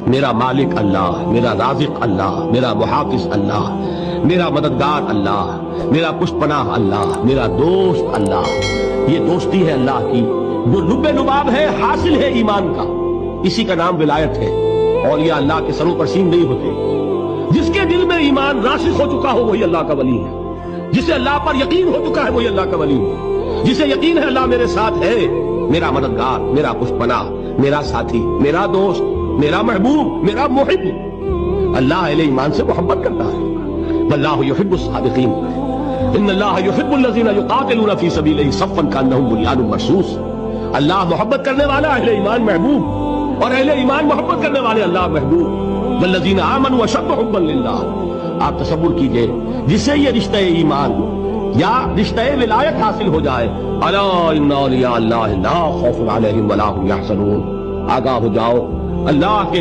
میرا مالک اللہ، میرا رازق اللہ، میرا محافظ اللہ، میرا مددگار اللہ، میرا پشت پناہ اللہ، میرا دوست اللہ. یہ دوستی ہے اللہ کی جو لب لباب ہے، حاصل ہے ایمان کا. اسی کا نام ولایت ہے. اور یہ اللہ کے سروں پر سین نہیں ہوتے. جس کے دل میں ایمان راسخ ہو چکا ہو وہی اللہ کا ولی ہے. جسے اللہ پر یقین ہو چکا ہے وہی اللہ کا ولی ہے. جسے یقین ہے اللہ میرے ساتھ ہے، میرا مددگار، میرا پشت پناہ، میرا ساتھی، میرا دوست، میرا محبوب، میرا محب. اللہ اہل ایمان سے محبت کرتا ہے. واللہ یحب الصادقین. ان اللہ یحب الذین یقاتلون فی سبیلہ صفا کانہم بنیان مرصوص. اللہ محبت کرنے والا، اہل ایمان محبوب، اور اہل ایمان محبت کرنے والے اللہ محبوب. والذین آمنوا اشد حبا للہ. آپ تصور کیجئے جسے یہ رشتہ ایمان یا رشتہ ولایت حاصل ہو جائے، الا ان اولیاء اللہ لا خوف علیہم ولا هم یحزنون. آگاہ ہو جاؤ، اللہ کے